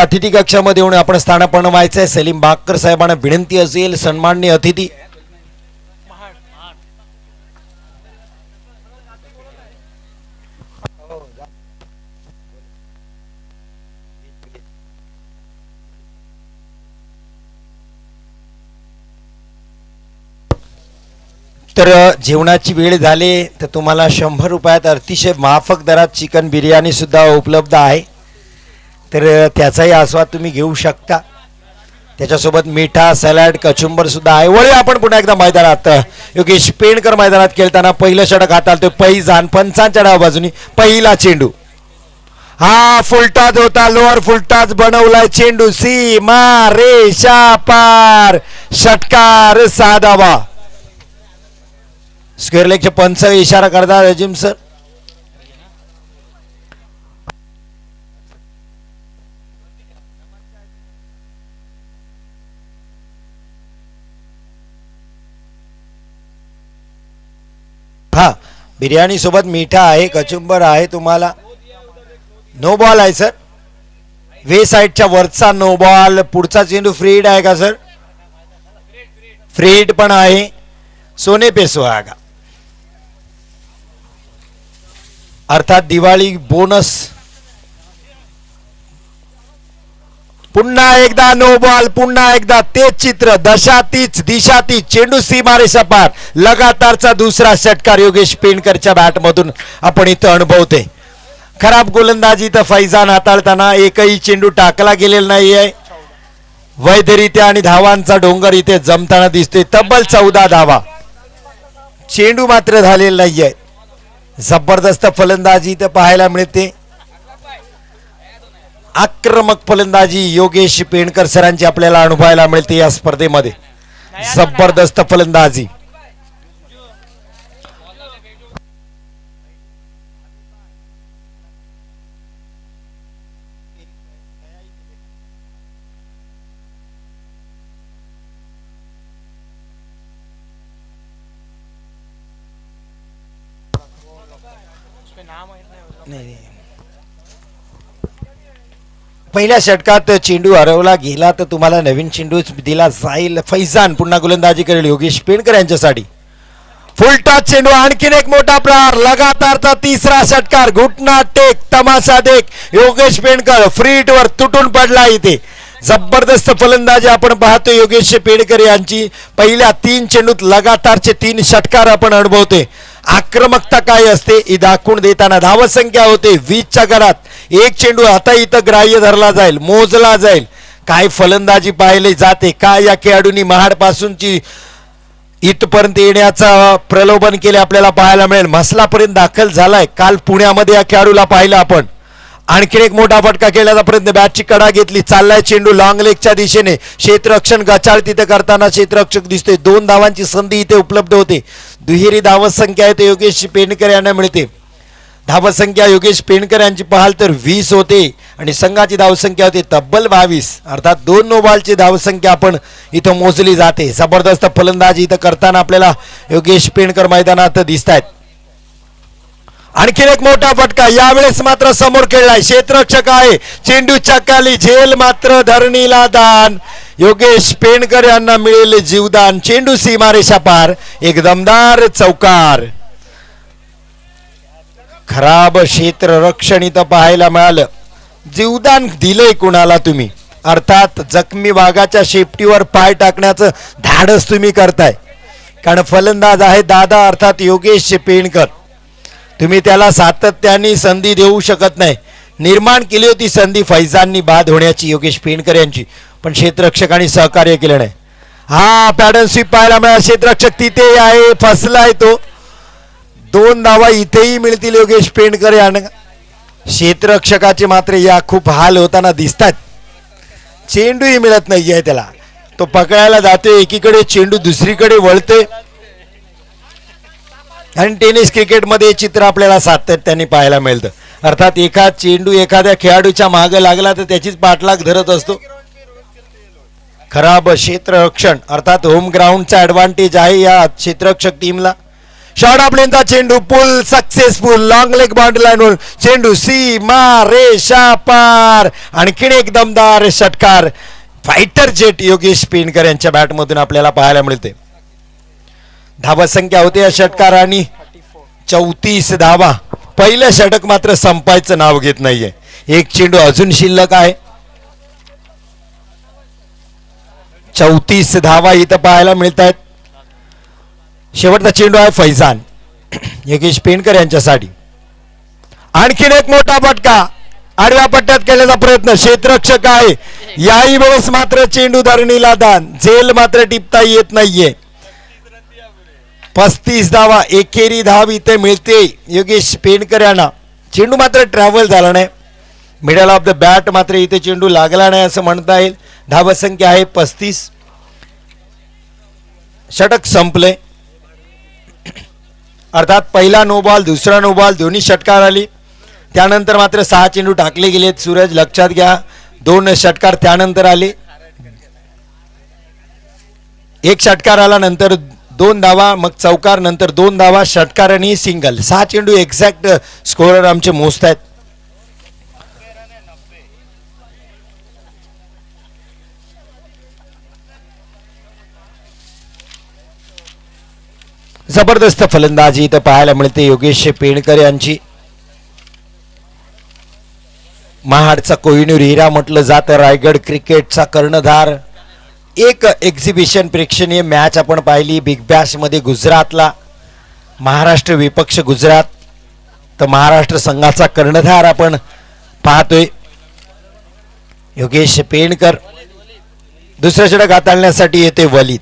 अतिथी कक्षामध्ये येऊन आपण स्थानापन्न व्हायचं आहे. सलीम बाकर साहेबांना विनंती असेल, सन्माननीय अतिथी. तर जेवणाची वेळ झाली तर तुम्हाला 100 रुपयात अतिशय माफक दरात चिकन बिर्याणी सुद्धा उपलब्ध आहे. तर त्याचाही आस्वाद तुम्ही घेऊ शकता. त्याच्यासोबत मिठा, सॅलड, कचुंबर सुद्धा आहे. वळूया आपण पुन्हा एकदा मैदानात. योगेश पेणकर मैदानात खेळताना पहिलं षटक हाताळतोय. पैजान पंचांच्या डाव्या बाजूनी पहिला चेंडू, हा फुलटाच होता, लोअर फुलटाच बनवलाय चेंडू. सीमा रेषा पार, षटकार साधावा. स्क्वेअर लेगचे पंच इशारा करतात रजीम सर. हा, बिर्याणी सोबत मिठा आहे, कचुंबर आहे. तुम्हाला नो बॉल आहे सर. वे साइडच्या वरचा नो बॉल. पुढचा चेंडू फ्रीड आहे का सर? फ्रीड पण आहे. सोने पे सुहागा अर्थात दिवाळी बोनस. पुन्हा एकदा नो बॉल, पुन्हा एकदा तेच चित्र, दशा तीच दिशा तीच. चेंडू सीमारेषा पार. लगातारचा दुसरा षटकार योगेश पेणकरच्या बॅटमधून आपण इथं अनुभवते. खराब गोलंदाजी तर फैजान हाताळताना एकही चेंडू टाकला गेलेला नाहीये. वैधरित्या आणि धावांचा डोंगर इथे जमताना दिसतोय. तब्बल 14 धावा. चेंडू मात्र झालेला नाहीये. जबरदस्त फलंदाजी इथं पाहायला मिळते. आक्रमक फलंदाजी योगेश पेणकर सरांची आपल्याला अनुभवायला मिळते या स्पर्धेमध्ये. जबरदस्त फलंदाजी. पहिल्या षटकात चेंडू हरवला गेला तर तुम्हाला नवीन चेंडू दिला जाईल. फैजान पुन्हा गोलंदाजी करेल योगेश पेणकर यांच्यासाठी. फुलटॉस चेंडू, आणखीन एक मोठा प्रहार. लगातारचा तिसरा षटकार. घुटना टेक, तमाशा देख. योगेश पेणकर फ्रीट वर तुटून पडला इथे. जबरदस्त फलंदाजी आपण पाहतो योगेश पेणकर यांची. पहिल्या 3 चेंडूत लगातारचे 3 षटकार आपण अनुभवते. आक्रमकता काय असते ही दाखवून देताना धावसंख्या होते 20च्या घरात. एक चेंडू आता इथं ग्राह्य धरला जाईल, मोजला जाईल. काय फलंदाजी पाहिले जाते, काय या खेळाडूंनी महाड पासूनची इथपर्यंत येण्याचा प्रलोभन केले आपल्याला पाहायला मिळेल. मसलापर्यंत दाखल झालाय. काल पुण्यामध्ये या खेळाडूला पाहिलं आपण. आणखीन एक मोठा फटका खेळण्याचा प्रयत्न. बॅटची कडा घेतली. चाललाय चेंडू लॉंग लेगच्या दिशेने. क्षेत्ररक्षण गचाळ तिथे करताना क्षेत्ररक्षक दिसतोय. 2 धावांची संधी इथे उपलब्ध होते. दुहेरी धावसंख्या आहे ते योगेश पेणकर यांना मिळते. धावसंख्या योगेश पेणकर यांची पाहाल तर 20 होते आणि संघाची धावसंख्या होते तब्बल 22. अर्थात 2 नो बॉलची धावसंख्या आपण इथं मोजली जाते. जबरदस्त फलंदाजी इथं करताना आपल्याला योगेश पेणकर मैदानात दिसत आहेत. आणखीन एक मोठा फटका. यावेळेस मात्र समोर खेळलाय. क्षेत्ररक्षक आहे. चेंडू चक्काली. झेल मात्र धरणीला दान. योगेश पेणकर यांना मिळेल जीवदान. चेंडू सीमारेषा पार. एक दमदार चौकार. खराब क्षेत्ररक्षण इथं पाहायला मिळालं. जीवदान दिलंय कुणाला तुम्ही? अर्थात जखमी वाघाच्या शेपटीवर पाय टाकण्याचं धाडस तुम्ही करताय. कारण फलंदाज आहे दादा अर्थात योगेश पेणकर. तुम्ही त्याला सातत्याने संधी देऊ शकत नाही. निर्माण केली होती संधी फैजाननी बाद होण्याची योगेश पेणकर यांची, पण क्षेत्ररक्षकांनी सहकार्य केलं नाही. हा पॅडन स्वीप पाहायला मिळाला. क्षेत्ररक्षक तिथे आहे, फसलाय तो. 2 धावा इथेही मिळतील योगेश पेणकर यांना. क्षेत्ररक्षकाचे मात्र या खूप हाल होताना दिसतात. चेंडूही मिळत नाहीये त्याला. तो पकडायला जातोय एकीकडे, चेंडू दुसरीकडे वळतोय. आणि टेनिस क्रिकेटमध्ये हे चित्र आपल्याला सातत्याने पाहायला मिळतं. अर्थात एखादा चेंडू एखाद्या खेळाडूच्या मागे लागला तर त्याचीच पाठलाग धरत असतो. खराब क्षेत्ररक्षण अर्थात होम ग्राउंडचा ॲडव्हान्टेज आहे या क्षेत्ररक्षक टीमला. शॉर्ट ऑफ लेनचा चेंडू पुल सक्सेसफुल लॉंग लेग बाउंड्री लाईनवर चेंडू सीमा रेषा पार. आणखीन एक दमदार षटकार फायटर जेट योगेश पेंडकर यांच्या बॅटमधून आपल्याला पाहायला मिळते. धावा संख्या होते या षटकारांनी 34 धावा. पहिलं षटक मात्र संपायचं नाव घेत नाहीये. एक चेंडू अजून शिल्लक आहे. 34 धावा इथं पाहायला मिळत आहेत. शेवटचा चेंडू आहे फैजान योगेश पेंडकर यांच्यासाठी. आणखीन एक मोठा फटका आडव्या पट्ट्यात केल्याचा प्रयत्न क्षेत्ररक्षक आहे. याही वेळेस मात्र चेंडू धरणीला दान. झेल मात्र टिपता येत नाहीये. 35 धावा एकेरी धाव इथे मिळते योगेश पेंडकर यांना. चेंडू मात्र ट्रॅव्हल झाला नाही. मिडल ऑफ द बॅट मात्र इथे चेंडू लागला नाही असं म्हणता येईल. धावा संख्या आहे 35. षटक संपले. अर्थात पहिला नो बॉल दुसरा नो बॉल दोन्ही षटकार आली. त्यानंतर मात्र 6 चेंडू टाकले गेलेत. सूरज लक्षात घ्या 2 षटकार त्यानंतर आले. एक षटकार आला नंतर 2 धावा मग चौकार नंतर 2 धावा षटकार आणि सिंगल. 6 चेंडू एक्झॅक्ट स्कोरर आमचे मोजत आहेत. जबरदस्त फलंदाजी इथं पाहायला मिळते योगेश पेंडकर यांची. महाडचा कोहिनूर हिरा म्हटलं जातं. रायगड क्रिकेटचा कर्णधार. एक एक्झिबिशन प्रेक्षणीय मॅच आपण पाहिली बिग बॅश मध्ये गुजरातला. महाराष्ट्र विपक्ष गुजरात. तर महाराष्ट्र संघाचा कर्णधार आपण पाहतोय योगेश पेंडकर. दुसऱ्या षटक हाताळण्यासाठी येते वलित.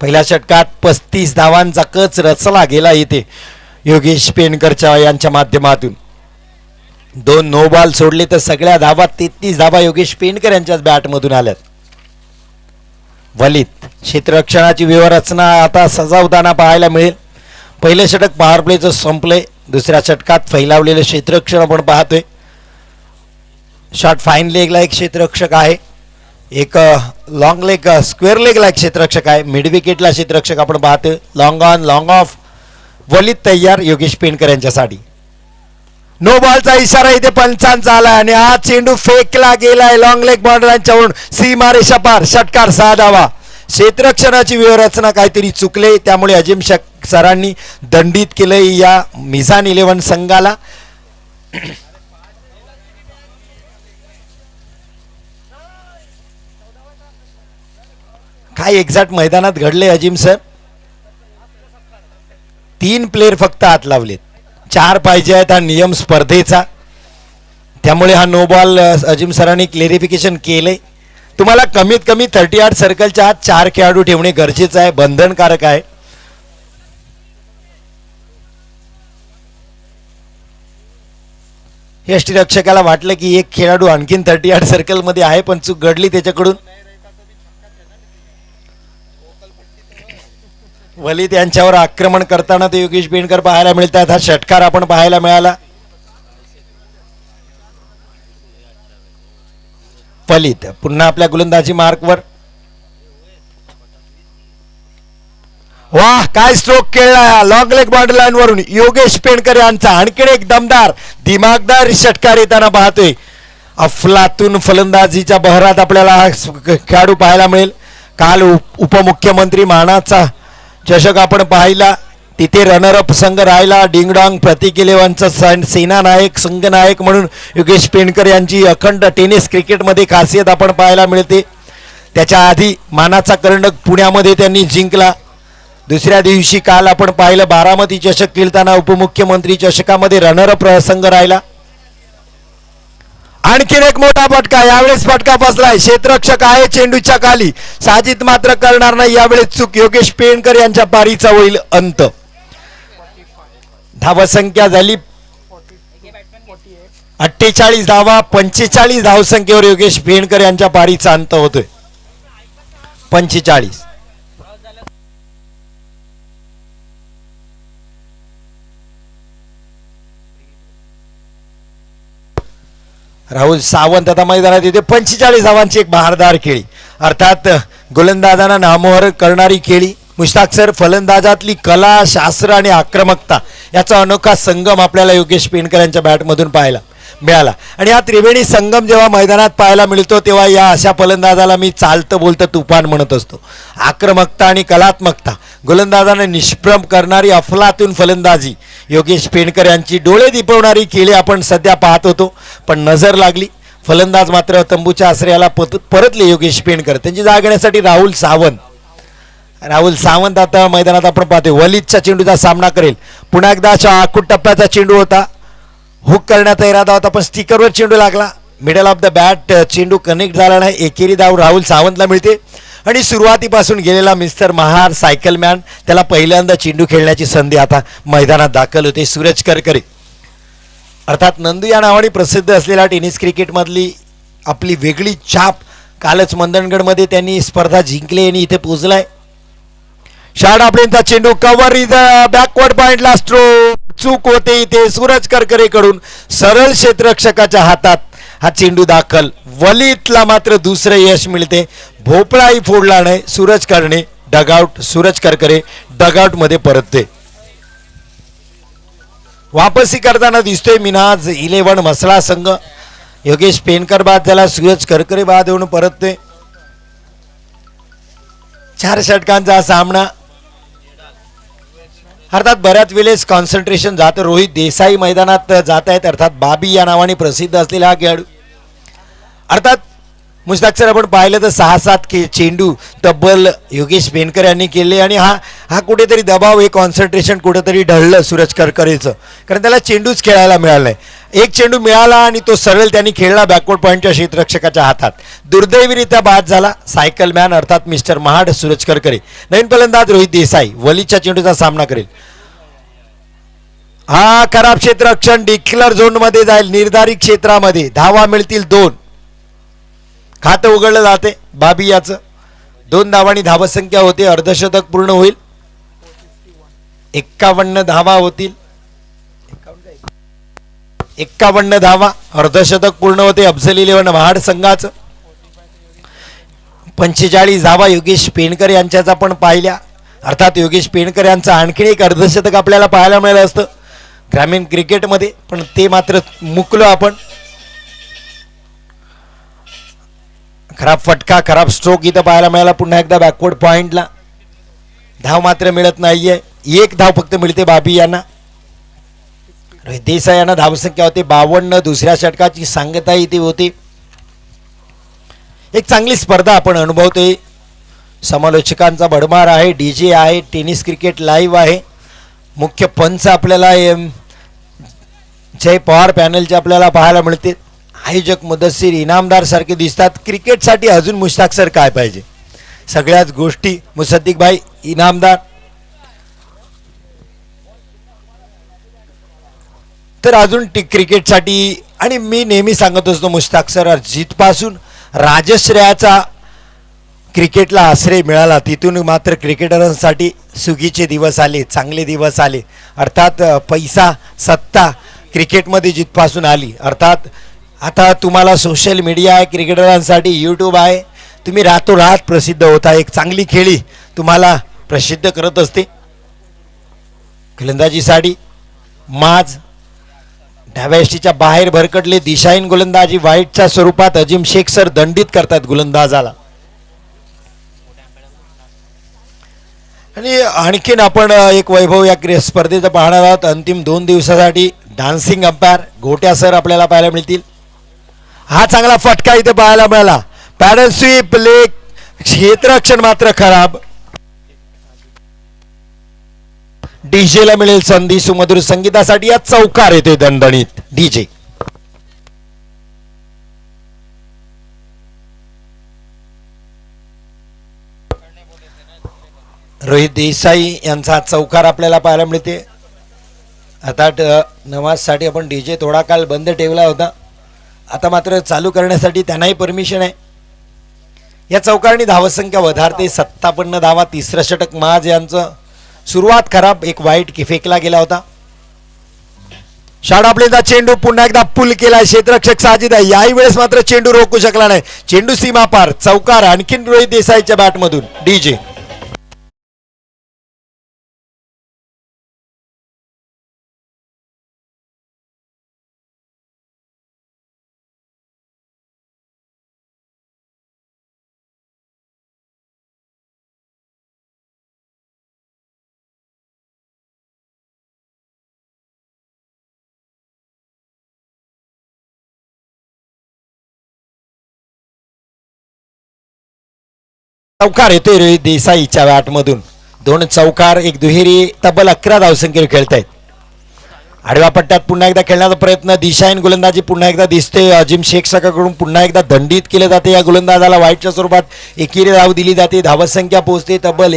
पहिल्या षटकात 35 धावांचा कच रचला गेला येते योगेश पेंडकरच्या यांच्या माध्यमातून. 2 नो बॉल सोडले तर सगळ्या धावा 33 धावा योगेश पेंडकर यांच्याच बॅटमधून आल्यात. वलित क्षेत्ररक्षणाची व्यूहरचना आता सजावताना पाहायला मिळेल. पहिले षटक पॉवर प्लेचं संपले. दुसऱ्या षटकात फैलावलेलं क्षेत्ररक्षण आपण पाहतोय. शॉर्ट फाईन लेगला एक क्षेत्ररक्षक आहे. एक लॉंग लेग स्क्वेअर लेगला एक क्षेत्ररक्षक आहे. मिड विकेटला क्षेत्ररक्षक आपण पाहतोय. Long on long off. वलित तयार योगेश पेंडकर यांच्यासाठी. नो बॉलचा इशारा इथे पंचांचा आला आणि हा चेंडू फेकला गेलाय लॉंग लेग बाउंड्रीवरून सीमा रेषा पार. षटकार 6 धावा. क्षेत्ररक्षणाची व्यूहरचना काहीतरी चुकले त्यामुळे अजिम सरांनी दंडित केलंय या मिझान 11 संघाला. काय एक्झॅक्ट मैदानात घडले अजिम सर? 3 प्लेयर फक्त आत लावलेत. 4 पाहिजे आहेत हा नियम स्पर्धेचा. त्यामुळे हा नो बॉल अजिम सरांनी क्लेरिफिकेशन केले. तुम्हाला कमीत कमी 38 सर्कलच्या आत 4 खेळाडू ठेवणे गरजेचं आहे. बंधनकारक आहे. यष्टीरक्षकाला वाटलं की एक खेळाडू आणखीन 38 सर्कल मध्ये आहे पण चूक घडली त्याच्याकडून. वलित यांच्यावर आक्रमण करताना ते योगेश पेंडकर पाहायला मिळतात. हा षटकार आपण पाहायला मिळाला. वलित पुन्हा आपल्या गोलंदाजी मार्कवर. वाह काय स्ट्रोक खेळला लॉंग लेग बाउंड्री लाईन वरून योगेश पेंडकर यांचा. आणखीन एक दमदार दिमागदार षटकार येताना पाहतोय. अफलातून फलंदाजीच्या बहरात आपल्याला हा खेळाडू पाहायला मिळेल. काल उपमुख्यमंत्री मानाचा चषक आपण पाहिला. तिथे रनरअप संघ राहिला. डिंगडॉंग प्रतीक 11चा सेना नायक संघ नायक म्हणून योगेश पेंडकर यांची अखंड टेनिस क्रिकेटमध्ये खासियत आपण पाहायला मिळते. त्याच्या आधी मानाचा करंडक पुण्यामध्ये त्यांनी जिंकला. दुसऱ्या दिवशी काल आपण पाहिलं बारामती चषक खेळताना उपमुख्यमंत्री चषकामध्ये रनरअप संघ राहिला. आणखीन एक मोठा फटका. यावेळेस फटका बसलाय. क्षेत्ररक्षक आहे चेंडूच्या खाली. साजिद मात्र करणार नाही यावेळेस चूक. योगेश पेंडकर यांच्या पारीचा होईल अंत. धावा संख्या झाली 48 धावा. 45 धावसंख्येवर योगेश पेंडकर यांच्या पारीचा अंत होतोय. 45. राहुल सावंत आता मैदानात येते. 45 धावांची एक बहारदार खेळी. अर्थात गोलंदाजांना नामोहर करणारी खेळी. मुश्ताक सर, फलंदाजातली कला, शास्त्र आणि आक्रमकता याचा अनोखा संगम आपल्याला योगेश पेंडकर यांच्या बॅटमधून पाहायला मिळाला. आणि हा त्रिवेणी संगम जेव्हा मैदानात पाहायला मिळतो तेव्हा या अशा फलंदाजाला मी चालतं बोलतं तुफान म्हणत असतो. आक्रमकता आणि कलात्मकता, गोलंदाजाने निष्प्रभ करणारी अफलातून फलंदाजी योगेश पेंडकर यांची डोळे दिपवणारी खेळी आपण सध्या पाहत होतो. पण नजर लागली, फलंदाज मात्र तंबूच्या आश्रयाला परतले योगेश पेंडकर. त्यांची जागा घेण्यासाठी राहुल सावंत आता मैदानात आपण पाहतोय. वलीदच्या चेंडूचा सामना करेल. पुन्हा एकदा आखूट टप्प्याचा चेंडू होता, हुक करण्याचा इरादा होता पण स्टिकरवर चेंडू लागला. मिडल ऑफ द बॅट चेंडू कनेक्ट झाला नाही. एकेरी धाव राहुल सावंतला मिळते आणि सुरुवातीपासून गेलेला मिस्टर महार सायकलमॅन त्याला पहिल्यांदा चेंडू खेळण्याची संधी आता मैदानात दाखल होते. सूरज करकरे अर्थात नंदू या नावाने प्रसिद्ध असलेल्या टेनिस क्रिकेटमधली आपली वेगळी छाप, कालच मंदणगडमध्ये त्यांनी स्पर्धा जिंकली आणि इथे पोहोचलाय. शार्ट आपल्यांचा चेंडू कव्हर इज बॅकवर्ड पॉइंटला स्ट्रोक, चूक होते इथे सूरज करकरेकडून. सरळ क्षेत्ररक्षकाच्या हातात हा चेंडू दाखल. वलीतला मात्र दुसरं यश मिळते. भोपळाही फोडला नाही. सूरज करकरे डगआउट मध्ये परतते. वापसी करताना दिसतोय मिनाज 11 मसला संघ. योगेश पेंडकर बाद झाला, सूरज करकरे बाद होऊन परतते. 4 षटकांचा सामना. अर्थात बऱ्याच वेळेस कॉन्सन्ट्रेशन जातं. रोहित देसाई मैदानात जात आहेत, अर्थात बाबी या नावाने प्रसिद्ध असलेला हा खेळाडू. अर्थात मुश्ताक सर, आपण पाहिलं तर 6-7 चेंडू तब्बल योगेश पेंडकर यांनी केले आणि हा कुठेतरी दबाव, हे कॉन्सन्ट्रेशन कुठेतरी ढळलं सूरज करकरेचं, कारण त्याला चेंडूच खेळायला मिळाला नाही. एक चेंडू मिळाला आणि तो सरळ त्यांनी खेळला बॅकवर्ड पॉईंटच्या क्षेत्ररक्षकाच्या हातात. दुर्दैवीरित्या बाद झाला सायकलमॅन अर्थात मिस्टर महाड सूरज करकरे. नवीन फलंदाज रोहित देसाई वलीच्या चेंडूचा सामना करेल. हा खराब क्षेत्ररक्षण डिक्लेअर झोन मध्ये जाईल. निर्धारित क्षेत्रामध्ये धावा मिळतील 2. खातं उघडलं जाते बाबी याचं. 2 धावांनी धावसंख्या होते. अर्धशतक पूर्ण होईल. 51 धावा होतील. 51 धावा, अर्धशतक पूर्ण होते अफझल 11 महाड संघाचं. 45 धावा योगेश पेंडकर यांच्याच आपण पाहिल्या. अर्थात योगेश पेंडकर यांचं आणखीन एक अर्धशतक आपल्याला पाहायला मिळालं असतं ग्रामीण क्रिकेटमध्ये, पण ते मात्र मुकलो आपण. खराब फटका, खराब स्ट्रोक इथं पाहायला मिळाला. पुन्हा एकदा बॅकवर्ड पॉइंटला धाव मात्र मिळत नाहीये. 1 धाव फक्त मिळते बाबी यांना. रोहित देसाई यांना धावसंख्या होते 52. दुसऱ्या षटकाची सांगता इथे होती. एक चांगली स्पर्धा आपण अनुभवतोय. समालोचकांचा भडमार आहे, डीजे आहे, टेनिस क्रिकेट लाईव्ह आहे. मुख्य पंच आपल्याला जय पवार पॅनलचे आपल्याला पाहायला मिळते. आयोजक मुदस्सीर इनामदार सारखे दिसतात. क्रिकेटसाठी अजून मुश्ताक सर काय पाहिजे? सगळ्याच गोष्टी. मुसद्दिक भाई इनामदार. तर अजून क्रिकेटसाठी, आणि मी नेहमी सांगत असतो मुश्ताक सर, जिथपासून राजश्रेयाचा क्रिकेटला आश्रय मिळाला तिथून मात्र क्रिकेटरांसाठी सुगीचे दिवस आले, चांगले दिवस आले. अर्थात पैसा, सत्ता क्रिकेटमध्ये जिथपासून आली. अर्थात आता तुम्हाला सोशल मीडिया आहे, क्रिकेटरांसाठी यूट्यूब आहे. तुम्ही रातोरात प्रसिद्ध होता. एक चांगली खेळी तुम्हाला प्रसिद्ध करत असते. गोलंदाजीसाठी माज डाव्या यष्टीच्या बाहेर भरकटले. दिशाहीन गोलंदाजी वाईटच्या स्वरूपात अजिम शेख सर दंडित करतात गोलंदाजाला. आणि आणखीन आपण एक वैभव या स्पर्धेचं पाहणार आहोत. अंतिम 2 दिवसासाठी डान्सिंग अंपायर गोट्या सर आपल्याला पाहायला मिळतील. हा चांगला फटका इथे पाहायला मिळाला. पॅडल स्वीप, लेग, क्षेत्ररक्षण मात्र खराब. डीजेला मिळेल संधी. सुमधुर संगीतासाठी या चौकार येते दणदणीत. डीजे रोहित देसाई यांचा चौकार आपल्याला पाहायला मिळते. आता नमाजसाठी आपण डीजे थोडा काळ बंद ठेवला होता, आता मात्र चालू करण्यासाठी त्यांनाही परमिशन आहे. या चौकारणी धावसंख्या वधारते. 57 धावा. 3रं षटक माज यांचं. सुरुवात खराब, एक वाईट फेकला गेला होता. शाडापलेचा चेंडू पुन्हा एकदा पुल केला. क्षेत्ररक्षक साजिद आहे. याही वेळेस मात्र चेंडू रोखू शकला नाही. चेंडू सीमा पार. चौकार आणखीन रोहित देसाईच्या बॅटमधून. डीजे चौकार येतोय रोहित देसाईच्या बॅटमधून. 2 चौकार, एक दुहेरी, तब्बल 11 धावसंख्येवर खेळतायत. आडव्या पट्ट्यात पुन्हा एकदा खेळण्याचा प्रयत्न, दिशाहीन गोलंदाजी पुन्हा एकदा दिसते. अजिम शेख सकाकडून पुन्हा एकदा दंडित केले जाते. या गोलंदाजाला वाईटच्या स्वरूपात एकेरी धाव दिली जाते. धावसंख्या पोहोचते तब्बल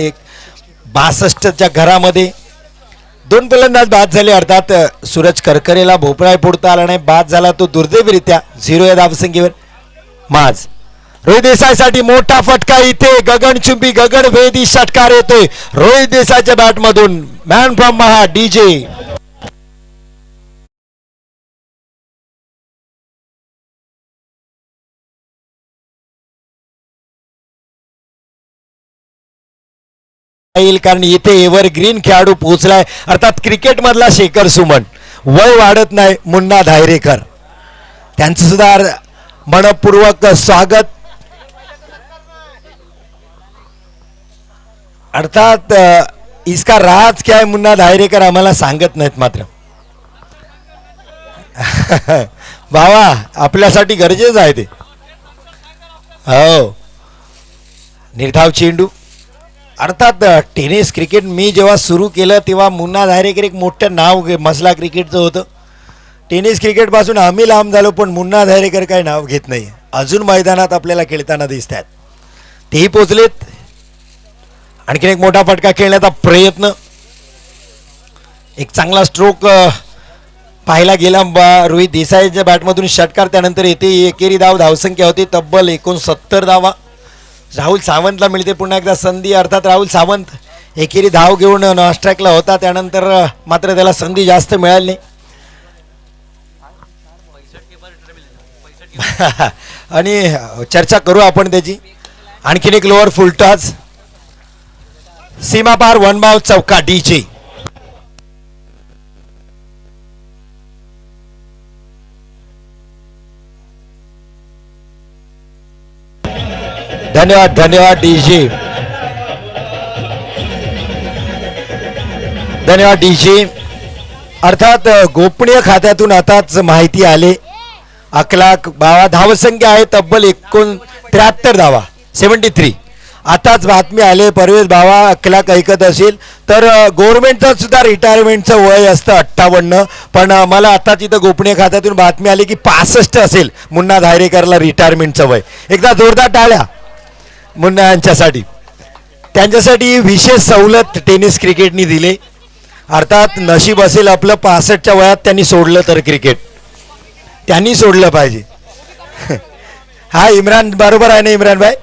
62च्या घरामध्ये. 2 गोलंदाज बाद झाले. अर्थात सूरज करकरेला भोपळा फोडता आला नाही, बाद झाला तो दुर्दैवरित्या. 0 या धावसंख्येवर माज. रोहित देसाईसाठी मोठा फटका इथे, गगनचुंबी गगनभेदी षटकार येतोय रोहित देसाईच्या बॅटमधून. Man from Maha DJ. कारण इथे एव्हरग्रीन खेळाडू पोहोचलाय. अर्थात क्रिकेट मधला शेखर सुमन. वय वाढत नाही. मुन्ना धायरेकर त्यांचं सुद्धा मनपूर्वक स्वागत. अर्थात इसका राज क्या है मुन्ना धायरेकर आम्हाला सांगत नाहीत मात्र. बाबा आपल्यासाठी गरजेचं आहे ते. हो, निर्धाव चेंडू. अर्थात टेनिस क्रिकेट मी जेव्हा सुरू केलं तेव्हा मुन्ना धायरेकर एक मोठं नाव मसला क्रिकेटचं होतं. टेनिस क्रिकेटपासून आम्ही लांब झालो, पण मुन्ना धायरेकर काही नाव घेत नाही. अजून मैदानात आपल्याला खेळताना दिसत आहेत. तेही पोचलेत. आणखीन एक मोठा फटका खेळण्याचा प्रयत्न. एक चांगला स्ट्रोक पाहायला गेला रोहित देसाईच्या बॅटमधून. षटकार त्यानंतर येते. एकेरी धावसंख्या होती तब्बल 69 धावा. राहुल सावंतला मिळते पुन्हा एकदा संधी. अर्थात राहुल सावंत एकेरी धाव घेऊन नॉस्ट्रॅकला होता, त्यानंतर मात्र त्याला संधी जास्त मिळाली नाही. आणि चर्चा करू आपण त्याची. आणखीन एक लोअर फुलटॉस, सीमा पार 1 बाव चौका डीजे. धन्यवाद धन्यवाद डीजे. धन्यवाद डीजे. अर्थात गोपनीय खात्यातून आताच माहिती आले. 11 धावसंख्या आहे तब्बल 73 धावा, 73. आताच बातमी आले परवेश बाबा 11 ऐकत असेल तर गव्हर्नमेंटचं सुद्धा रिटायरमेंटचं वय असतं 58. पण मला आता तिथं गोपनीय खात्यातून बातमी आली की 65 असेल मुन्ना धायरेकरला रिटायरमेंटचं वय. एकदा जोरदार टाळ्या मुन्ना यांच्यासाठी. त्यांच्यासाठी विशेष सवलत टेनिस क्रिकेटनी दिली. अर्थात नशीब असेल आपलं 65च्या वयात त्यांनी सोडलं तर क्रिकेट त्यांनी सोडलं पाहिजे. हा इम्रान बरोबर आहे ना इम्रान भाई.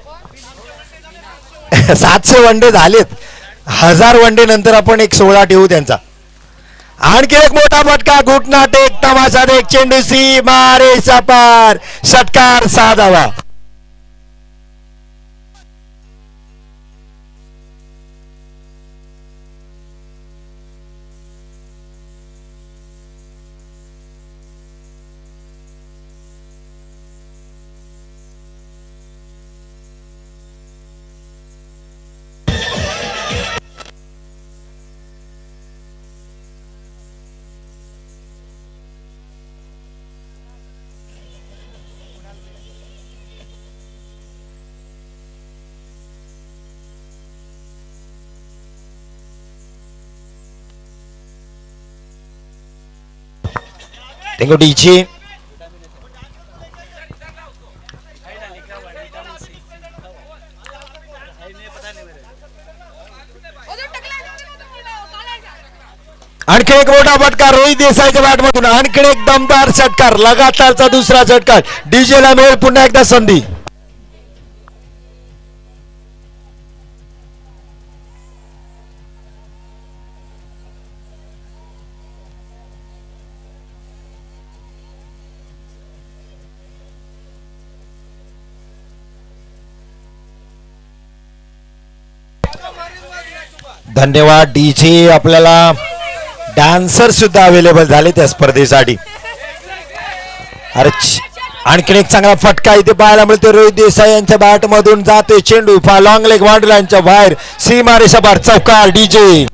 700 वनडे झालेत. 1000 वनडे नंतर आपण एक 16 ठेवू त्यांचा. आणखी एक मोठा फटका, घुटना टेक, तमाशा टेक, चेंडू सी मारे सपार, षटकार 6 धावा. Tengo DC. आणखी एक मोठा फटका रोहित देसाईच्या बॅटमधून. आणखी एक दमदार षटकार, लगातारचा दुसरा षटकार. डीजेला मिळेल पुन्हा एकदा संधी. धन्यवाद डीजे. आपल्याला डान्सर सुद्धा अवेलेबल झाले त्या स्पर्धेसाठी. अरे आणखीन एक चांगला फटका इथे पाहायला मिळतो. रोहित देसाई यांच्या बॅट मधून जाते चेंडू लॉंग लेग बाउंड्रीच्या बाहेर, सीमा रेषापार, चौकार डीजे.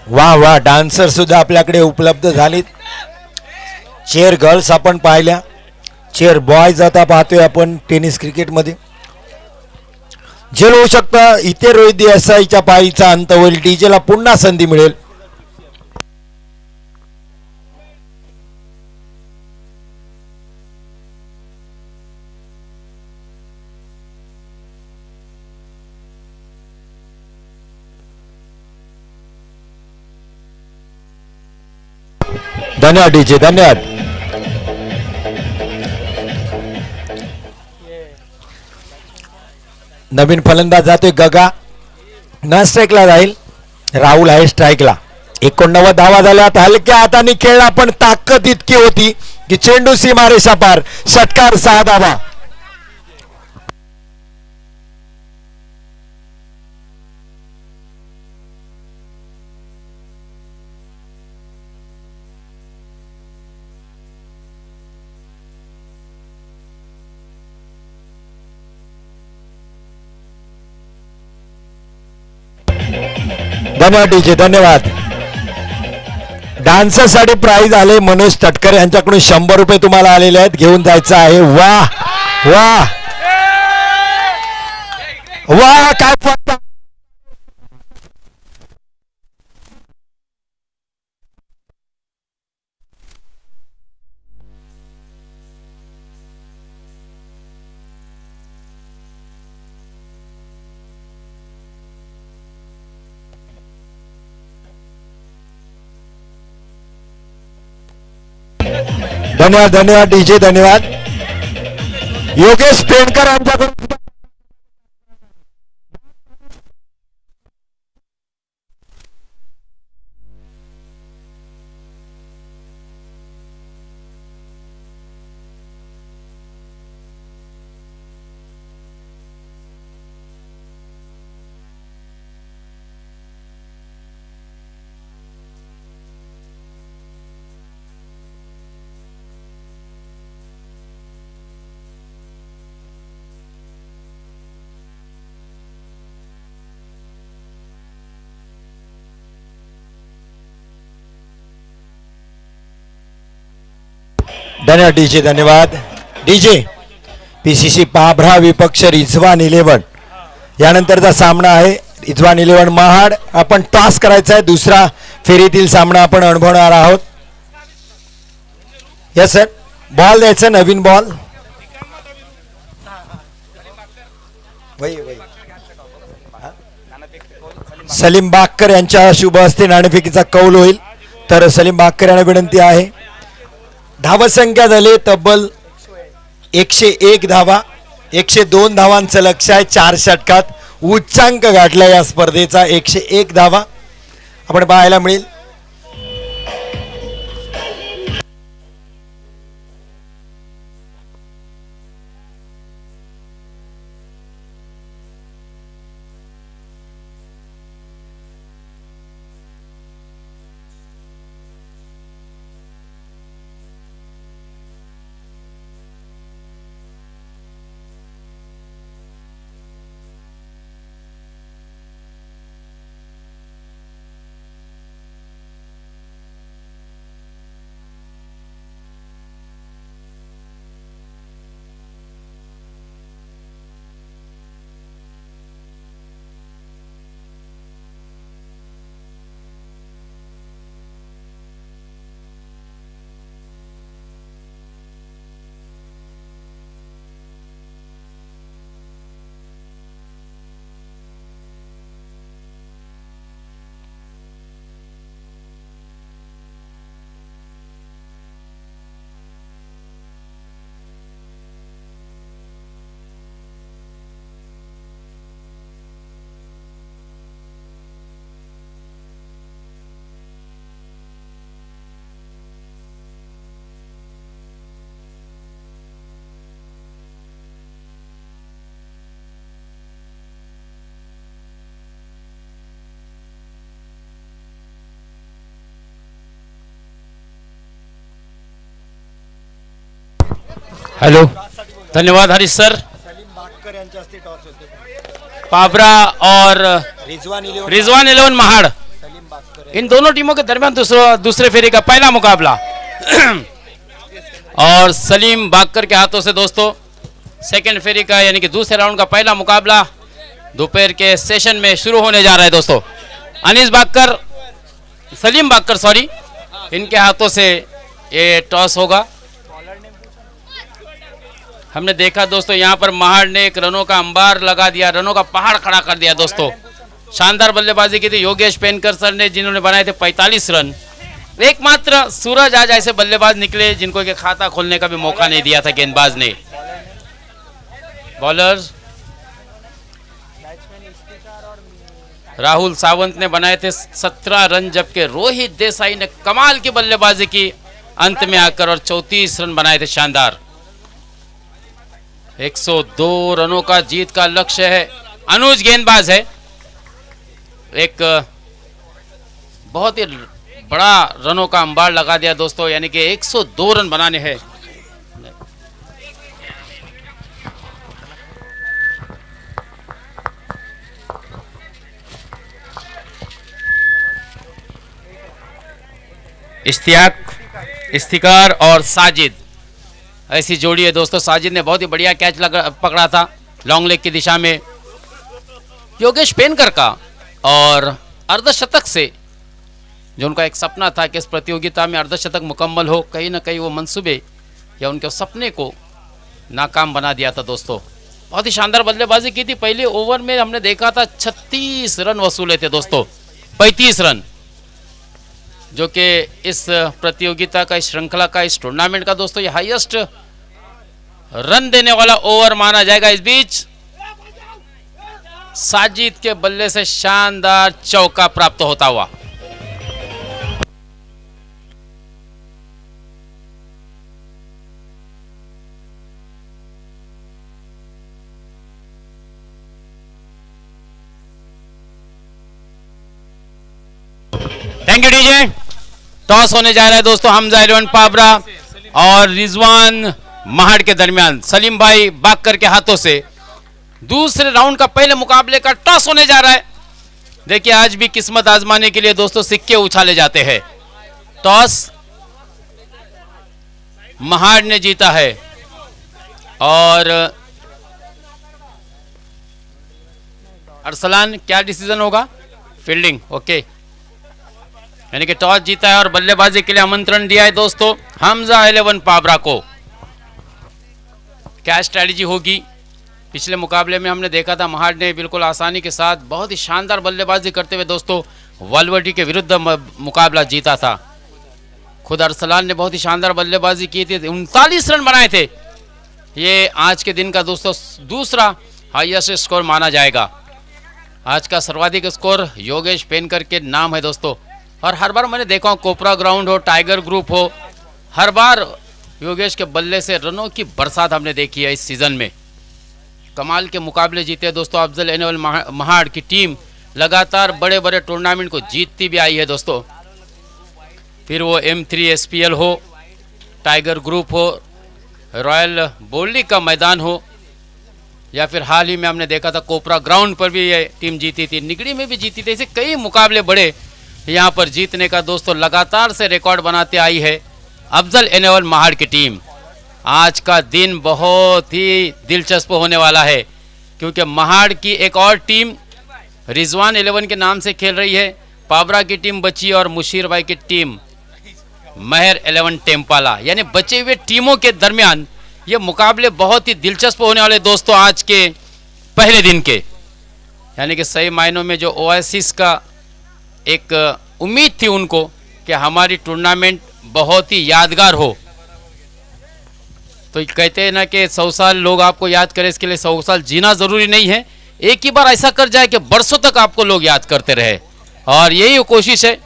वा वा, डान्सर सुद्धा आपल्याकडे उपलब्ध झालीत. चेअर गर्ल्स आपण पाहिल्या, चेअर बॉयज आता पाहतोय आपण टेनिस क्रिकेटमध्ये. जे होऊ शकतं इथे रोहित देसाईच्या पायीचा अंत होईल. डीजेला पुन्हा संधी मिळेल. धन्यवाद डीजे, धन्यवाद. नवीन फलंदाज जातोय गगा, न स्ट्राईकला जाईल. राहुल आहे स्ट्राईकला. 89 धावा झाल्यात. हलक्या हाताने खेळला पण ताकद इतकी होती की चेंडू सीमारेषा पार. षटकार 6 धावा. धन्यवाद डीजे, धन्यवाद. डान्सरसाठी प्राइज आले मनोज तटकर यांच्याकडून 100 रुपये तुम्हाला आलेले आहेत, घेऊन जायचं आहे. वा वा वा, काय फक्त धन्यवाद, धन्यवाद डीजे, धन्यवाद. योगेश पेंडकर यांच्याकडून धन्यवाद डीजे, धन्यवाद डीजे. पीसीसी पाभरा विपक्ष रिझवान 11. यानंतरचा सामना आहे रिझवान 11 महाड. आपण टॉस करायचा आहे. दुसरा फेरीतील सामना आपण अनुभवणार आहोत. यस सर, बॉल द्यायचा, नवीन बॉल. सलीम बाक्कर यांच्या शुभ हस्ते नाणेफेकीचा कौल होईल. तर सलीम बाक्कर यांना विनंती आहे. धावसंख्या झाले तब्बल 101 धावा. 102 धावांचं लक्ष आहे. 4 षटकात उच्चांक गाठला या स्पर्धेचा. 101 धावा आपण पाहायला मिळेल. हेलो, धन्यवाद हरीश सर. पाबरा और रिजवान 11 महाड़. इन दोनों टीमों के दरमियान दूसरे फेरे का पहला मुकाबला और सलीम बाकर के हाथों से दोस्तों सेकंड फेरी का यानी कि दूसरे राउंड का पहला मुकाबला दोपहर के सेशन में शुरू होने जा रहा है दोस्तों। अनीस बाकर, सलीम बाकर सॉरी, इनके हाथों से ये टॉस होगा। हमने देखा दोस्तों यहाँ पर महाड़ ने एक रनों का अंबार लगा दिया, रनों का पहाड़ खड़ा कर दिया दोस्तों। शानदार बल्लेबाजी की थी योगेश पेनकर सर ने, जिन्होंने बनाए थे 45 रन। एकमात्र सूरज आज ऐसे बल्लेबाज निकले जिनको के खाता खोलने का भी मौका नहीं दिया था गेंदबाज ने। बॉलर राहुल सावंत ने बनाए थे 17 रन, जबकि रोहित देसाई ने कमाल की बल्लेबाजी की अंत में आकर और 34 रन बनाए थे। शानदार 102 रनों का जीत का लक्ष्य है। अनुज गेंदबाज है, एक बहुत ही बड़ा रनों का अंबार लगा दिया दोस्तों, यानी कि 102 रन बनाने हैं। इफ्तिकार और साजिद ऐसी जोड़ी है दोस्तों। साजिद ने बहुत ही बढ़िया कैच पकड़ा था लॉन्ग लेग की दिशा में योगेश पेनकर का, और अर्धशतक से जो उनका एक सपना था कि इस प्रतियोगिता में अर्धशतक मुकम्मल हो, कहीं ना कहीं वो मंसूबे या उनके सपने को नाकाम बना दिया था दोस्तों। बहुत ही शानदार बल्लेबाजी की थी। पहले ओवर में हमने देखा था 36 रन वसूले थे दोस्तों, 35 रन, जो कि इस प्रतियोगिता का, इस श्रृंखला का, इस टूर्नामेंट का दोस्तों ये हाईएस्ट रन देने वाला ओवर माना जाएगा। इस बीच साजिद के बल्ले से शानदार चौका प्राप्त होता हुआ। Thank you DJ. टॉस होने जा रहा है दोस्तों हमजा 11 पाबरा और रिजवान महाड़ के दरमियान। सलीम भाई बाकर के हाथों से दूसरे राउंड का पहले मुकाबले का टॉस होने जा रहा है। देखिए आज भी किस्मत आजमाने के लिए दोस्तों सिक्के उछाले जाते हैं। टॉस महाड़ ने जीता है और अरसलान क्या डिसीजन होगा? Fielding, okay. यानी कि टॉस जीता है और बल्लेबाजी के लिए आमंत्रण दिया है दोस्तों हमजा 11 पाबरा को। क्या स्ट्रैटेजी होगी? पिछले मुकाबले में हमने देखा था महाड़ ने बिल्कुल आसानी के साथ बहुत ही शानदार बल्लेबाजी करते हुए दोस्तों वलवटी के विरुद्ध मुकाबला जीता था। खुद अरसलान ने बहुत ही शानदार बल्लेबाजी की थी, 39 रन बनाए थे। ये आज के दिन का दोस्तों दूसरा हाईएस्ट स्कोर माना जाएगा। आज का सर्वाधिक स्कोर योगेश पेनकर के नाम है दोस्तों। और हर बार मैंने देखा कोपरा ग्राउंड हो, टाइगर ग्रुप हो, हर बार योगेश के बल्ले से रनों की बरसात हमने देखी है इस सीजन में। कमाल के मुकाबले जीते दोस्तों। अफजल एनवल महाड़ की टीम लगातार बड़े बड़े टूर्नामेंट को जीतती भी आई है दोस्तों। फिर वो M3 SPL हो, टाइगर ग्रुप हो, रॉयल बोल्ली का मैदान हो, या फिर हाल ही में हमने देखा था कोपरा ग्राउंड पर भी ये टीम जीती थी, निगड़ी में भी जीती थी। ऐसे कई मुकाबले बड़े यहाँ पर जीतने का दोस्तों लगातार से रिकॉर्ड बनाते आई है अफजल एनवल महाड़ की टीम। आज का दिन बहुत ही दिलचस्प होने वाला है क्योंकि महाड़ की एक और टीम रिजवान 11 के नाम से खेल रही है। पाबरा की टीम बची और मुशीर भाई की टीम महर 11 टेम्पाला, यानी बचे हुए टीमों के दरमियान ये मुकाबले बहुत ही दिलचस्प होने वाले दोस्तों आज के पहले दिन के। यानी कि सही मायनों में जो ओएसिस का एक उम्मीद थी उनको कि हमारी टूर्नामेंट बहुत ही यादगार हो, तो कहते हैं ना कि 100 साल लोग आपको याद करें, इसके लिए 100 साल जीना जरूरी नहीं है। एक ही बार ऐसा कर जाए कि बरसों तक आपको लोग याद करते रहे, और यही कोशिश है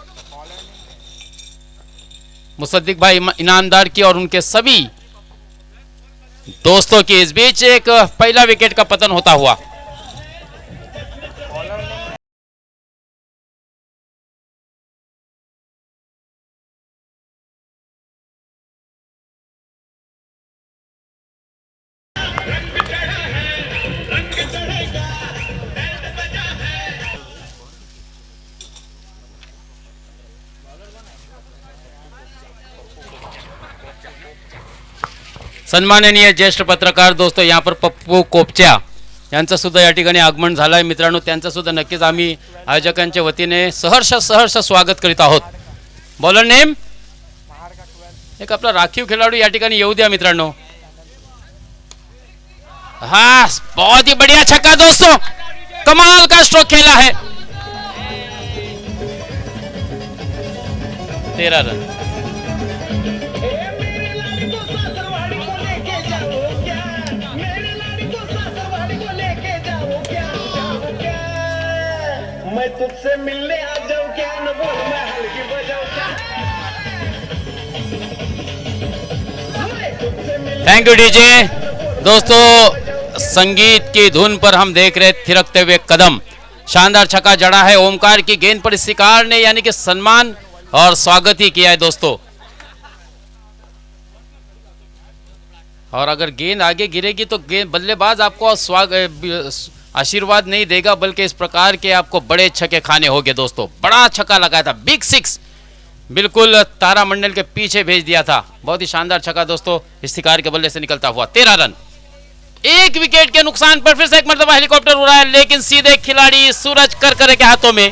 मुसद्दिक भाई इनामदार की और उनके सभी दोस्तों की। इस बीच एक पहला विकेट का पतन होता हुआ। सन्माननीय ज्येष्ठ पत्रकार दोस्तो यहाँ पर पप्पू कोपच्या यांचं सुद्धा या ठिकाणी आगमन झालं आहे मित्रांनो. त्यांचं सुद्धा नक्कीच आम्ही आयोजकांच्या वतीने सहर्ष स्वागत करीत आहोत. बॉलर नेम एक आपला राखीव खेळाडू या ठिकाणी येऊ द्या मित्रांनो. हाँ बहुत ही बढ़िया छक्का दोस्तों, कमाल का स्ट्रोक खेला है. 13 रन. मैं तुझसे मिलने आ जाऊं क्या, न बोल मैं हल्की बजाऊं क्या. Thank you DJ. दोस्तों संगीत की धुन पर हम देख रहे थिरकते हुए कदम. शानदार छक्का जड़ा है ओमकार की गेंद पर. इस शिकार ने यानी कि सम्मान और स्वागत ही किया है दोस्तों. और अगर गेंद आगे गिरेगी तो गेंद बल्लेबाज आपको आशीर्वाद नहीं देगा, बल्कि इस प्रकार के आपको बड़े छक्के खाने होंगे दोस्तों. बड़ा छक्का लगाया था, बिग सिक्स, बिल्कुल तारामंडल के पीछे भेज दिया था. बहुत ही शानदार छक्का दोस्तों इस शिकार के बल्ले से निकलता हुआ. 13 रन. एक विकेट के नुकसान पर फिर से एक मरतबा हेलीकॉप्टर उड़ा है, लेकिन सीधे खिलाड़ी सूरज करकरे के हाथों में.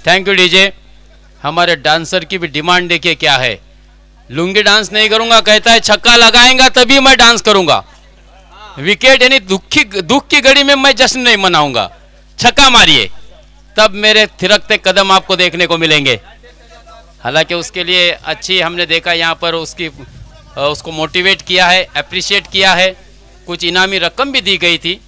Thank you DJ. हमारे डांसर की भी डिमांड देखिए क्या है. लुंगी डांस नहीं करूंगा, कहता है छक्का लगाएगा तभी मैं डांस करूंगा. विकेट यानी दुख की घड़ी में मैं जश्न नहीं मनाऊंगा. छक्का मारिए तब मेरे थिरकते कदम आपको देखने को मिलेंगे. हालांकि उसके लिए अच्छी हमने देखा यहाँ पर उसको मोटिवेट किया है, अप्रिशिएट किया है. कुछ इनामी रकम भी दी गई थी.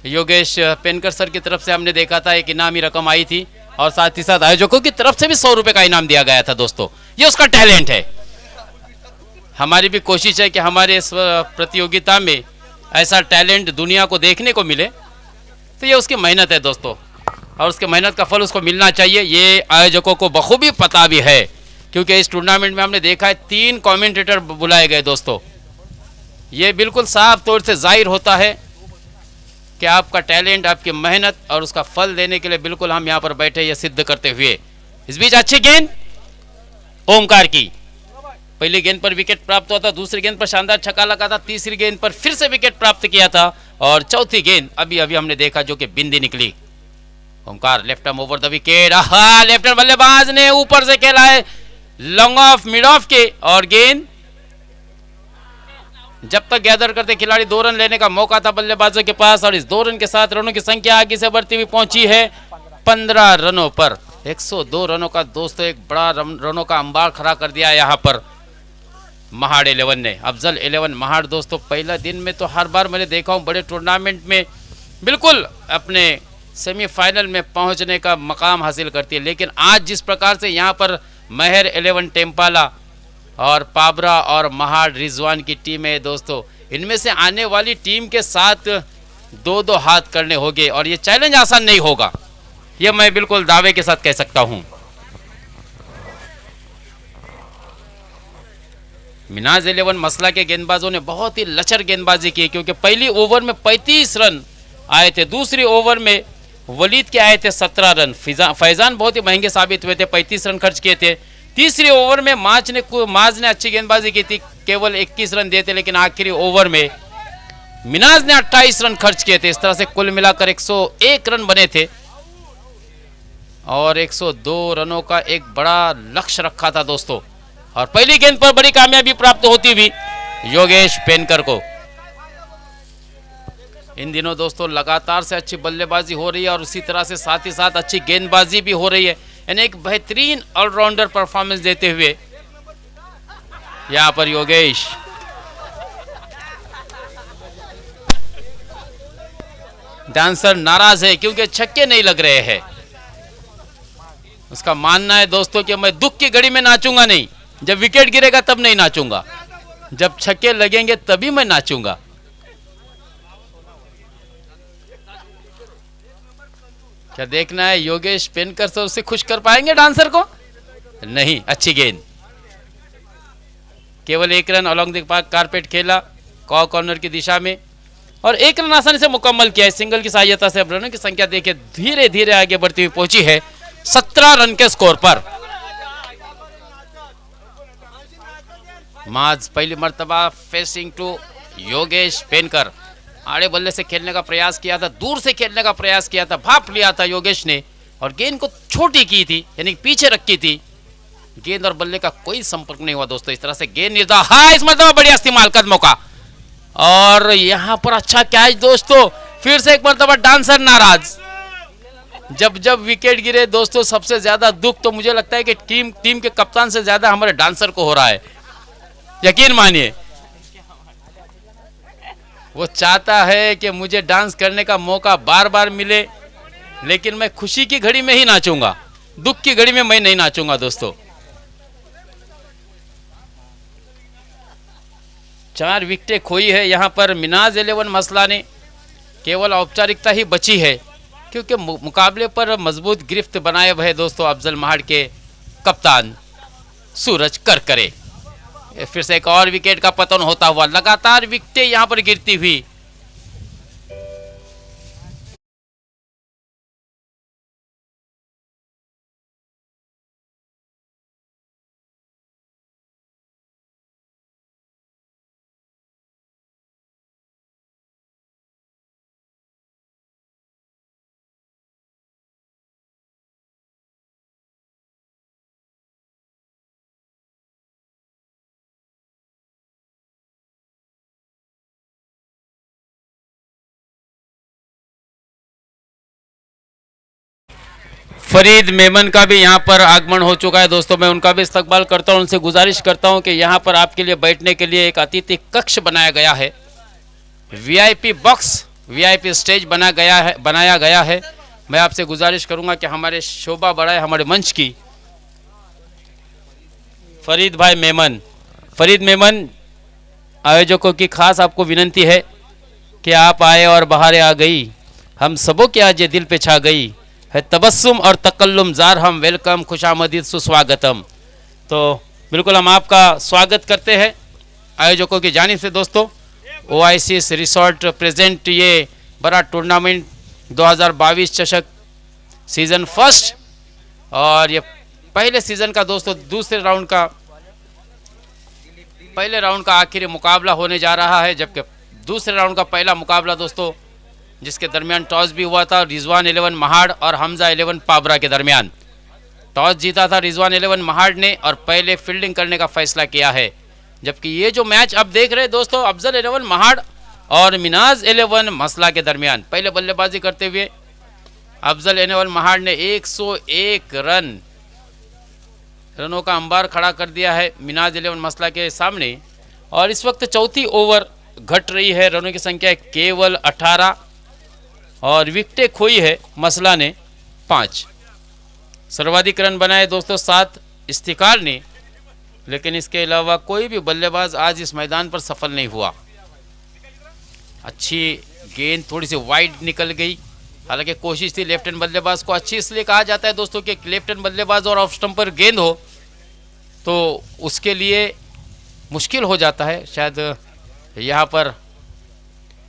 योगेश पेनकर सर की तरफ से हमने देखा था एक इनामी रकम आई थी, और साथ ही साथ आयोजकों की तरफ से भी 100 रुपए का इनाम दिया गया था दोस्तों. ये उसका टैलेंट है. हमारी भी कोशिश है कि हमारे इस प्रतियोगिता में ऐसा टैलेंट दुनिया को देखने को मिले. तो ये उसकी मेहनत है दोस्तों, और उसके मेहनत का फल उसको मिलना चाहिए. ये आयोजकों को बखूबी पता भी है, क्योंकि इस टूर्नामेंट में हमने देखा है 3 कमेंटेटर बुलाए गए दोस्तों. ये बिल्कुल साफ तौर से जाहिर होता है कि आपका टैलेंट, आपकी मेहनत और उसका फल देने के लिए बिल्कुल हम यहाँ पर बैठे ये सिद्ध करते हुए. इस बीच अच्छी गेंद ओमकार की. पहली गेंद पर विकेट प्राप्त हुआ था, दूसरी गेंद पर शानदार छक्का लगा था, तीसरी गेंद पर फिर से विकेट प्राप्त किया था, और चौथी गेंद अभी अभी हमने देखा जो कि बिंदी निकली. Omkar left arm over the wicket. Left arm बल्लेबाज ने ऊपर से खेला है लॉन्ग ऑफ मिड ऑफ के, और गेंद जब तक गैदर करते खिलाड़ी 2 रन लेने का मौका था बल्लेबाजों के पास, और इस 2 रन के साथ रनों की संख्या आगे से बढ़ती हुई पहुंची है 15 रनों पर. 102 रनों का दोस्तों एक बड़ा रनों का अंबार खड़ा कर दिया यहाँ पर महाड़ 11 ने. अफजल 11 महाड़ दोस्तों पहला दिन में तो हर बार मैंने देखा हूँ बड़े टूर्नामेंट में बिल्कुल अपने सेमीफाइनल में पहुंचने का मकाम हासिल करती है, लेकिन आज जिस प्रकार से यहाँ पर महर 11 टेम्पाला और पाबरा और महाड़ रिजवान की टीम है दोस्तों, इनमें से आने वाली टीम के साथ 2-2 हाथ करने होंगे, और ये चैलेंज आसान नहीं होगा. ये मैं बिल्कुल दावे के साथ कह सकता हूं. मिनाज 11 मसला के गेंदबाजों ने बहुत ही लचर गेंदबाजी की, क्योंकि पहली ओवर में 35 रन आए थे, दूसरी ओवर में वलीद के आए थे 17 रन. फैजान बहुत ही महंगे साबित हुए थे, 35 रन खर्च किए थे. तीसरी ओवर में माज ने अच्छी गेंदबाजी की थी, केवल 21 रन दिए थे, लेकिन आखिरी ओवर में मिनाज ने 28 रन खर्च किए थे. इस तरह से कुल मिलाकर 101 रन बने थे, और 102 रनों का एक बड़ा लक्ष्य रखा था दोस्तों. और पहली गेंद पर बड़ी कामयाबी प्राप्त होती हुई योगेश पेनकर को. इन दिनों दोस्तों लगातार से अच्छी बल्लेबाजी हो रही है, और उसी तरह से साथ ही साथ अच्छी गेंदबाजी भी हो रही है, यानी एक बेहतरीन ऑलराउंडर परफॉर्मेंस देते हुए यहां पर योगेश. डांसर नाराज है क्योंकि छक्के नहीं लग रहे हैं. उसका मानना है दोस्तों कि मैं दुख की घड़ी में नाचूंगा नहीं, जब विकेट गिरेगा तब नहीं नाचूंगा, जब छक्के लगेंगे तभी मैं नाचूंगा. क्या देखना है योगेश पेनकर से उसे खुश कर पाएंगे डांसर को. नहीं, अच्छी गेंद, केवल एक रन अलॉन्ग द कारपेट खेला कॉर्नर की दिशा में और एक रन आसानी से मुकम्मल किया है। सिंगल की सहायता से अब रनों की संख्या देखिए धीरे धीरे आगे बढ़ती हुई पहुंची है 17 रन के स्कोर पर। माज पहली मर्तबा फेसिंग टू योगेश पेनकर, आड़े बल्ले से खेलने का प्रयास किया था, दूर से खेलने का प्रयास किया था, भाप लिया था योगेश ने और गेंद को छोटी की थी, यानी पीछे रखी थी। गेंद और बल्ले का कोई संपर्क नहीं हुआ दोस्तों। इस तरह से गेंद निर्धा, हाँ इस मर्तबा बढ़िया इस्तेमाल का मौका और यहां पर अच्छा कैच दोस्तों। फिर से एक मर्तबा डांसर नाराज। जब जब विकेट गिरे दोस्तों सबसे ज्यादा दुख तो मुझे लगता है कि टीम के कप्तान से ज्यादा हमारे डांसर को हो रहा है, यकीन मानिए। वो चाहता है कि मुझे डांस करने का मौका बार बार मिले, लेकिन मैं खुशी की घड़ी में ही नाचूंगा, दुख की घड़ी में मैं नहीं नाचूंगा दोस्तों। 4 विकेटें खोई है यहां पर मिनाज 11 मसला ने। केवल औपचारिकता ही बची है क्योंकि मुकाबले पर मजबूत गिरफ्त बनाए हुए दोस्तों अफजल महाड़ के कप्तान सूरज करकरे। फिर से एक और विकेट का पतन होता हुआ, लगातार विकेटें यहां पर गिरती हुई। फरीद मेमन का भी यहाँ पर आगमन हो चुका है दोस्तों। मैं उनका भी इस्तकबाल करता हूँ, उनसे गुजारिश करता हूँ कि यहाँ पर आपके लिए बैठने के लिए एक अतिथि कक्ष बनाया गया है, वीआईपी बॉक्स, वीआईपी स्टेज बनाया गया है। मैं आपसे गुजारिश करूंगा कि हमारे शोभा बढ़ाए हमारे मंच की। फरीद मेमन आयोजकों की खास आपको विनंती है कि आप आए और बहारें आ गई, हम सबों के आज ये दिल पे छा गई है तबस्सुम और तकल्लुम जार, हम वेलकम खुशामदीद सुस्वागतम। तो बिल्कुल हम आपका स्वागत करते हैं आयोजकों की जानिब से दोस्तों। ओआईसीएस रिसोर्ट प्रेजेंट ये बड़ा टूर्नामेंट 2022 चषक सीजन फर्स्ट, और ये पहले सीजन का दोस्तों पहले राउंड का आखिरी मुकाबला होने जा रहा है, जबकि दूसरे राउंड का पहला मुकाबला दोस्तों जिसके दरमियान टॉस भी हुआ था रिजवान 11 महाड़ और हमजा 11 पाबरा के दरमियान। टॉस जीता था रिजवान 11 महाड़ ने और पहले फील्डिंग करने का फैसला किया है, जबकि ये जो मैच अब देख रहे हैं दोस्तों अफजल 11 महाड़ और मिनाज 11 मसला के दरमियान, पहले बल्लेबाजी करते हुए अफजल 11 महाड़ ने 101 रनों का अंबार खड़ा कर दिया है मिनाज 11 मसला के सामने। और इस वक्त चौथी ओवर घट रही है, रनों की संख्या केवल 18 और विकेटें खोई है मसला ने 5। सर्वाधिक रन बनाए दोस्तों 7 इफ्तिकार ने, लेकिन इसके अलावा कोई भी बल्लेबाज आज इस मैदान पर सफल नहीं हुआ। अच्छी गेंद थोड़ी सी वाइड निकल गई, हालांकि कोशिश थी लेफ्ट हैंड बल्लेबाज को अच्छी, इसलिए कहा जाता है दोस्तों कि लेफ्ट हैंड बल्लेबाज और ऑफ स्टंप पर गेंद हो तो उसके लिए मुश्किल हो जाता है। शायद यहाँ पर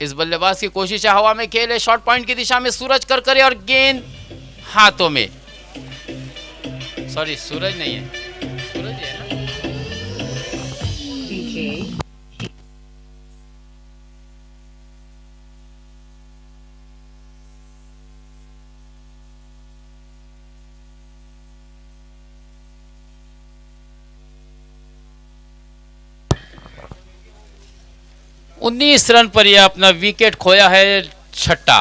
इस बल्लेबाज की कोशिश है, हवा में खेले शॉर्ट पॉइंट की दिशा में सूरज करकरे और गेंद हाथों में, सॉरी सूरज नहीं है, सूरज है ना। उन्नीस रन पर यह अपना विकेट खोया है, छठा।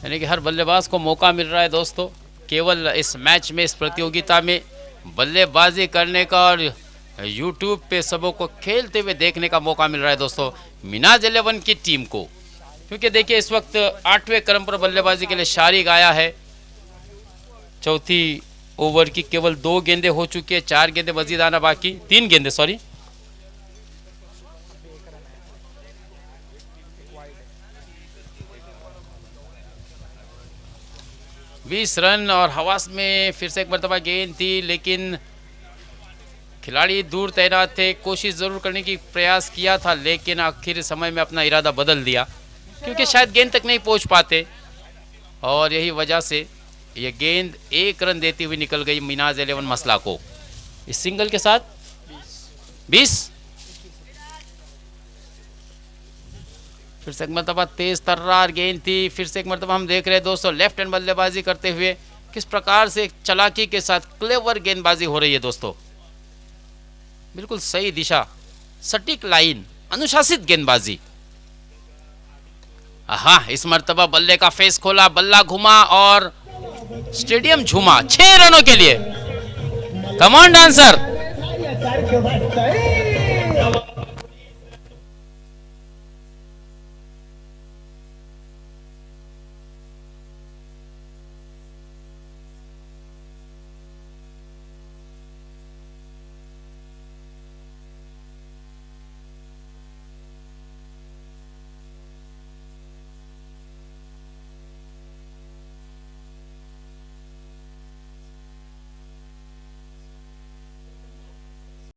यानी कि हर बल्लेबाज को मौका मिल रहा है दोस्तों केवल इस मैच में, इस प्रतियोगिता में बल्लेबाजी करने का और यूट्यूब पे सबों को खेलते हुए देखने का मौका मिल रहा है दोस्तों मिनाज 11 की टीम को। क्योंकि देखिए इस वक्त 8वें क्रम पर बल्लेबाजी के लिए शारिक आया है। चौथी ओवर की केवल 2 गेंदें हो चुकी है, 4 गेंदें मजीद आना बाकी, 3 गेंदें सॉरी। 20 रन और हवास में फिर से एक मरतबा गेंद थी, लेकिन खिलाड़ी दूर तैनात थे। कोशिश जरूर करने की प्रयास किया था, लेकिन आखिर समय में अपना इरादा बदल दिया क्योंकि शायद गेंद तक नहीं पहुंच पाते, और यही वजह से ये गेंद 1 रन देती हुई निकल गई मिनाज 11 मसला को। इस सिंगल के साथ 20। फिर से एक मरतबा तेज तर्रार गेंद थी। फिर से एक मरतबा हम देख रहे हैं दोस्तों लेफ्ट हैंड बल्लेबाजी करते हुए किस प्रकार से चालाकी के साथ क्लेवर गेंदबाजी हो रही है दोस्तों। बिल्कुल सही दिशा, सटीक लाइन, अनुशासित गेंदबाजी। हाँ, इस मरतबा बल्ले का फेस खोला, बल्ला घुमा और स्टेडियम झूमा 6 रनों के लिए। Come on dancer.